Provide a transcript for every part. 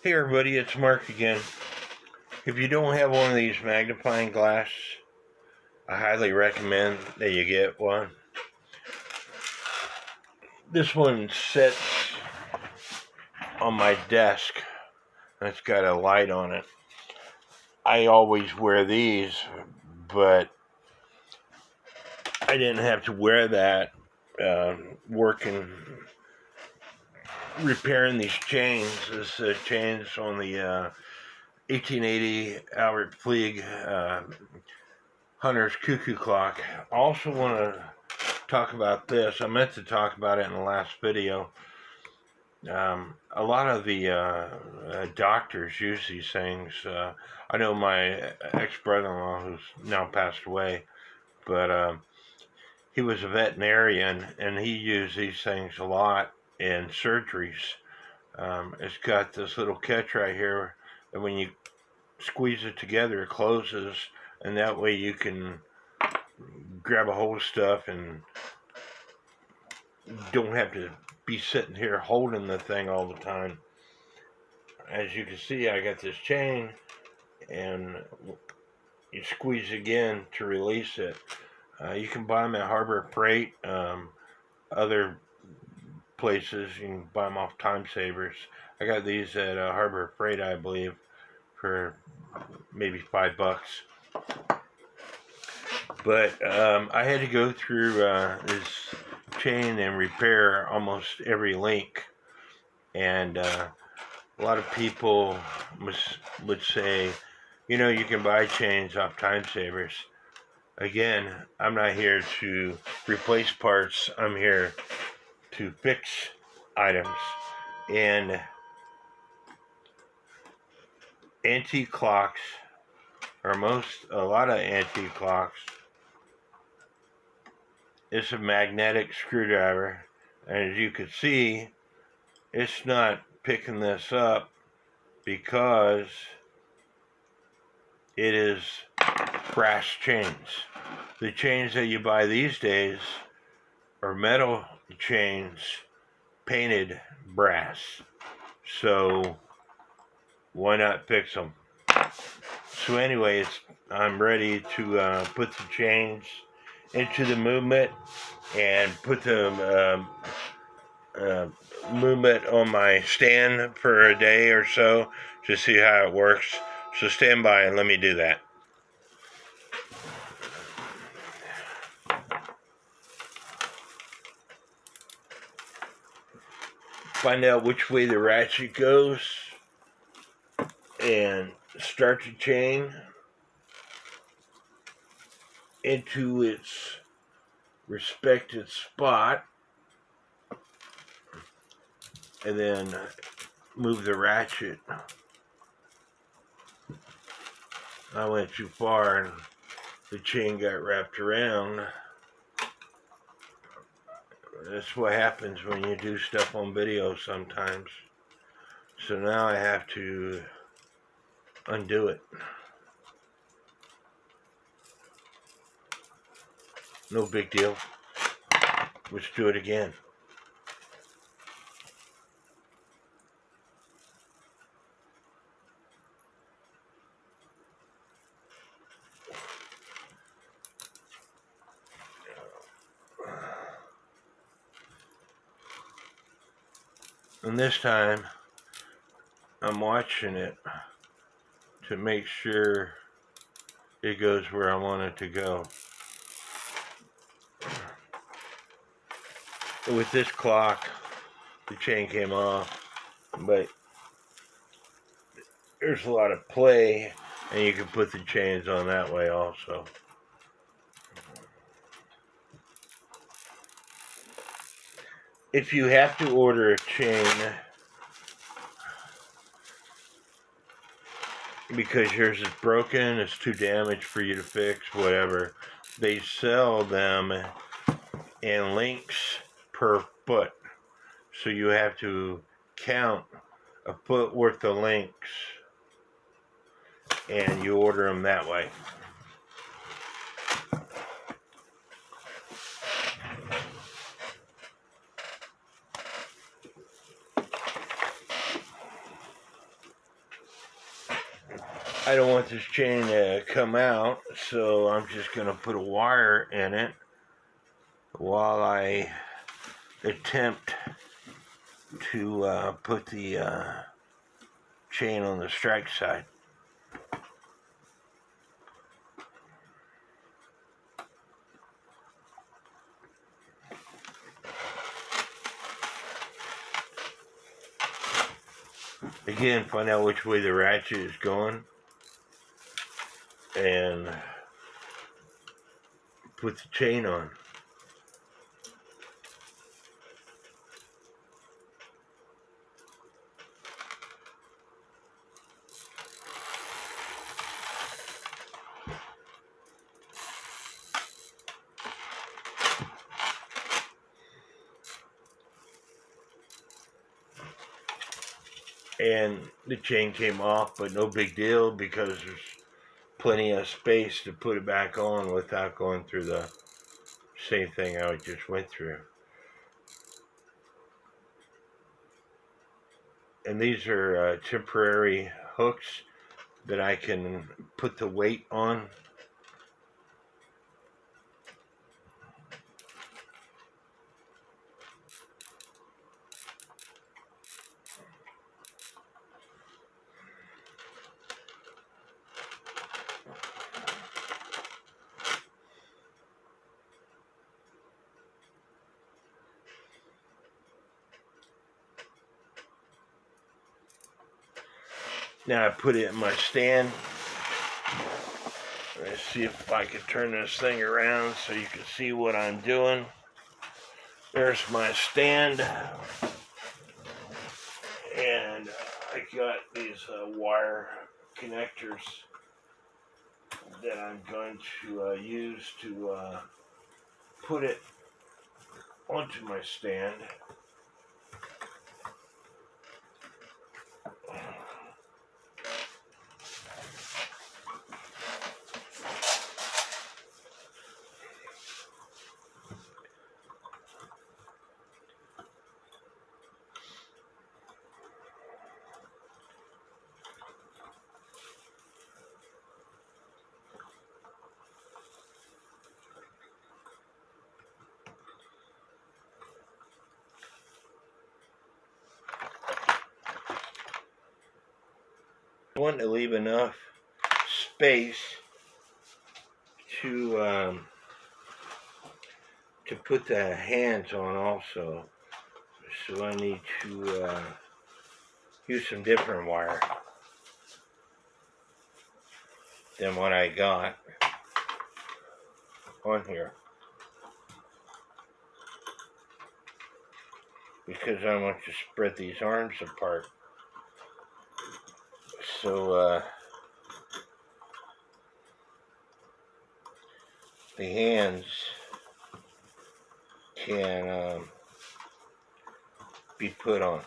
Hey everybody, it's Mark again. If you don't have one of these magnifying glass, I highly recommend that you get one. This one sits on my desk and it's got a light on it. I always wear these, but I didn't have to wear that working, repairing these chains. This chains on the 1880 Albert Fleig Hunter's cuckoo clock. I also want to talk about this. I meant to talk about it in the last video. A lot of the doctors use these things. I know my ex-brother-in-law, who's now passed away, but he was a veterinarian, and he used these things a lot in surgeries. It's got this little catch right here, and when you squeeze it together, it closes, and that way you can grab a hold of stuff and don't have to be sitting here holding the thing all the time. As you can see, I got this chain, and you squeeze again to release it. You can buy them at Harbor Freight, other places. You can buy them off Time Savers. I got these at Harbor Freight, I believe, for maybe $5. But I had to go through this chain and repair almost every link, and a lot of people would say, you know, you can buy chains off Time Savers. Again, I'm not here to replace parts. I'm here to fix items. And antique clocks, or a lot of antique clocks, it's a magnetic screwdriver, and as you can see, it's not picking this up because it is brass chains. The chains that you buy these days are metal chains painted brass, so why not fix them? So anyways, I'm ready to put the chains into the movement and put the movement on my stand for a day or so to see how it works. So stand by and let me do that. Find out which way the ratchet goes and start the chain into its respected spot, and then move the ratchet. I went too far and the chain got wrapped around. That's what happens when you do stuff on video sometimes. So now I have to undo it. No big deal. Let's do it again. And this time, I'm watching it to make sure it goes where I want it to go. With this clock, the chain came off, but there's a lot of play, and you can put the chains on that way also. If you have to order a chain because yours is broken, it's too damaged for you to fix, whatever, they sell them in links per foot. So you have to count a foot worth of links, and you order them that way. I don't want this chain to come out, so I'm just going to put a wire in it while I attempt to put the chain on the strike side. Again, find out which way the ratchet is going and put the chain on. And the chain came off, but no big deal because there's plenty of space to put it back on without going through the same thing I just went through. And these are temporary hooks that I can put the weight on. Now I put it in my stand. Let's see if I can turn this thing around so you can see what I'm doing. There's my stand. And I got these wire connectors that I'm going to use to put it onto my stand. I want to leave enough space to put the hands on also, so I need to use some different wire than what I got on here, because I want to spread these arms apart. So the hands can be put on.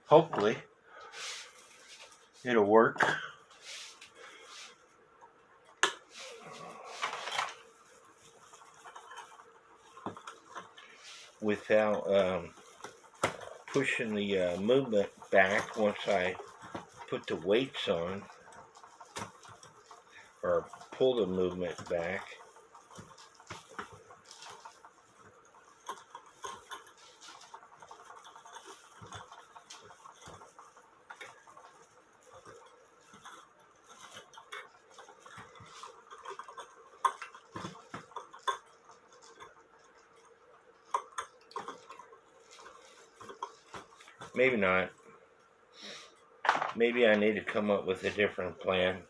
Hopefully, it'll work. Without pushing the movement back once I put the weights on, or pull the movement back. Maybe not. Maybe I need to come up with a different plan.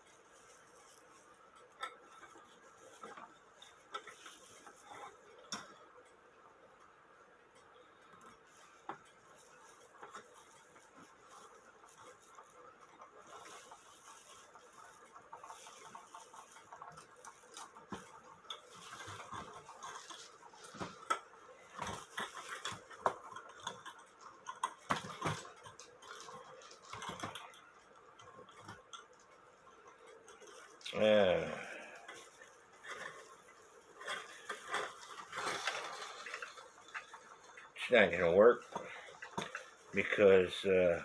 it's not going to work because it's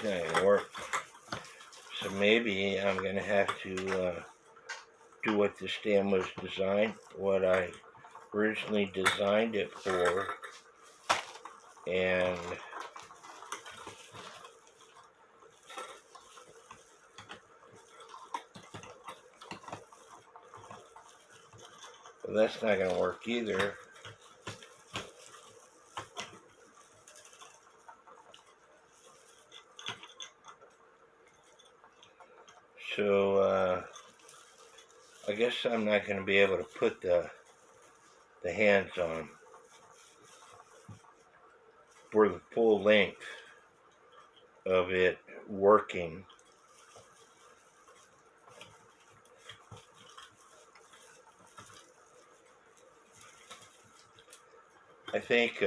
not going to work. So maybe I'm going to have to do what the stand was designed, what I originally designed it for, and well, that's not going to work either. So I guess I'm not going to be able to put the hands on for the full length of it working. I think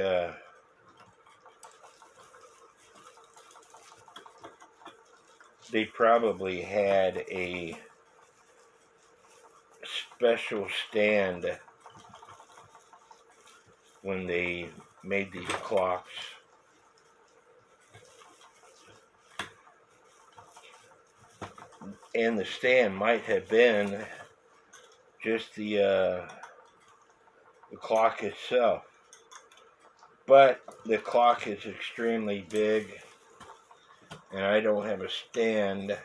they probably had a special stand when they made these clocks. And the stand might have been just the clock itself. But the clock is extremely big, and I don't have a stand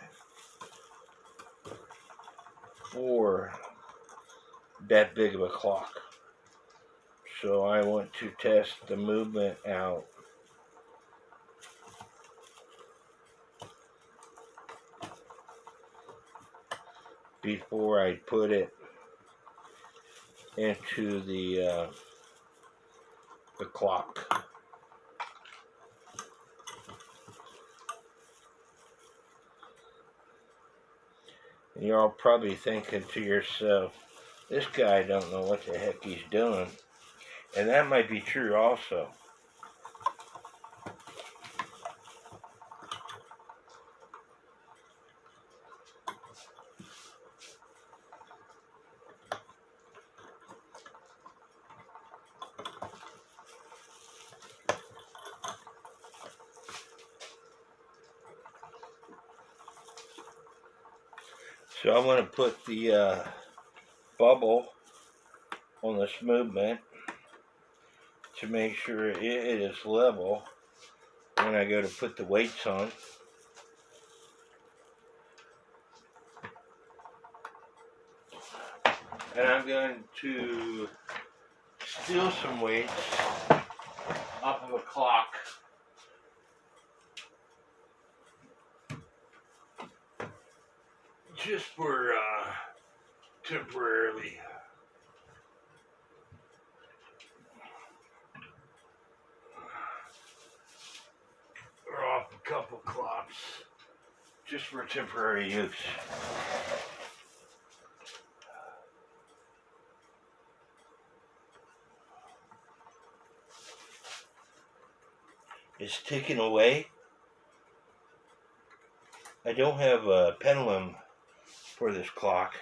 for that big of a clock. So I want to test the movement out. Before I put it into the clock. And you're all probably thinking to yourself, this guy don't know what the heck he's doing. And that might be true also. So I want to put the bubble on this movement to make sure it is level when I go to put the weights on. And I'm going to steal some weights off of a clock. Just for temporarily. Or off a couple clocks. Just for temporary use. It's ticking away. I don't have a pendulum for this clock.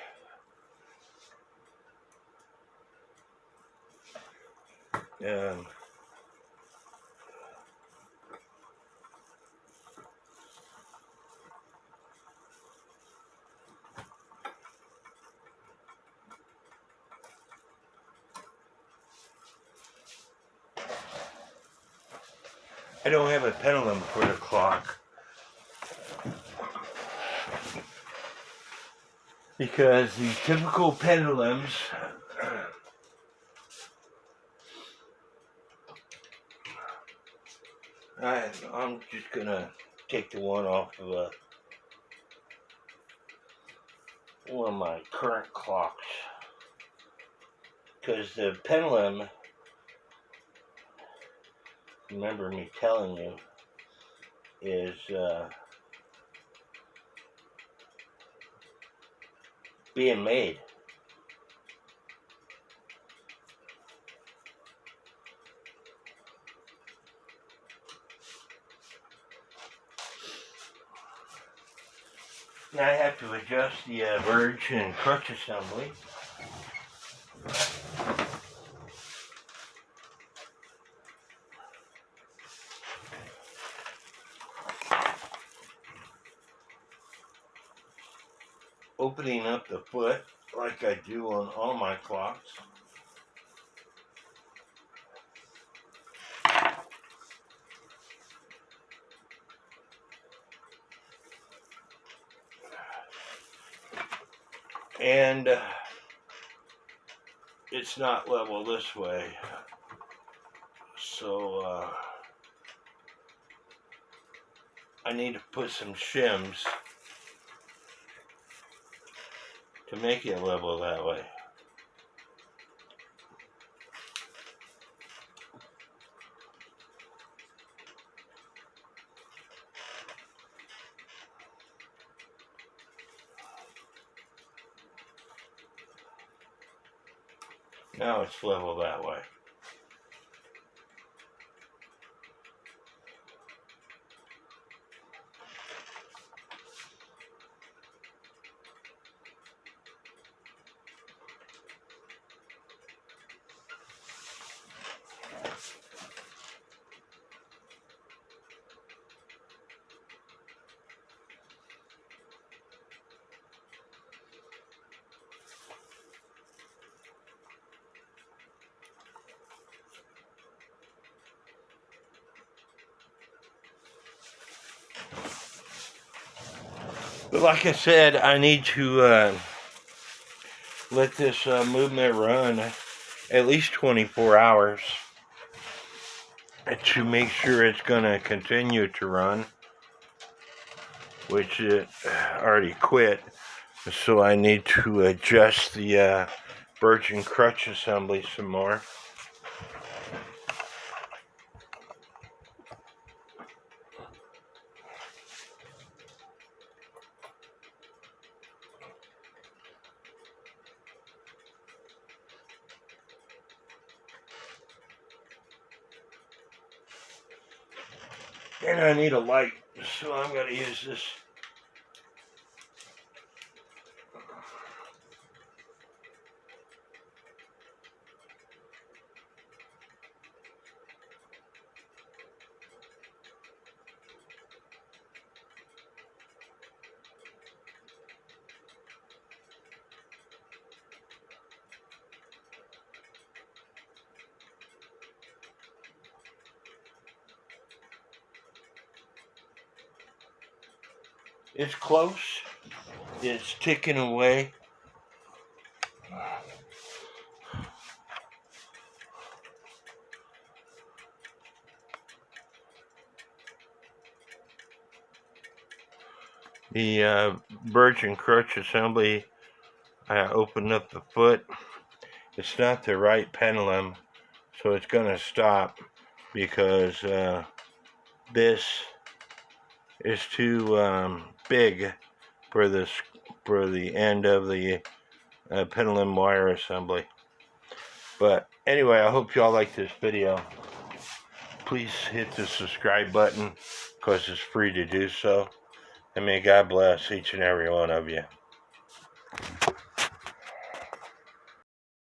I don't have a pendulum for the clock because the typical pendulums I'm just gonna take the one off of one of my current clocks because the pendulum, remember me telling you, is being made. Now I have to adjust the verge and crutch assembly. Opening up the foot like I do on all my clocks. And it's not level this way, so I need to put some shims to make it level that way. Now it's level that way. But like I said, I need to let this movement run at least 24 hours to make sure it's going to continue to run, which it already quit. So I need to adjust the birch and crutch assembly some more. And I need a light, so I'm going to use this. It's close. It's ticking away. The birch and crutch assembly, I opened up the foot. It's not the right pendulum, so it's going to stop because this is too big for the end of the pendulum wire assembly. But anyway, I hope y'all like this video. Please hit the subscribe button because it's free to do so. And may God bless each and every one of you.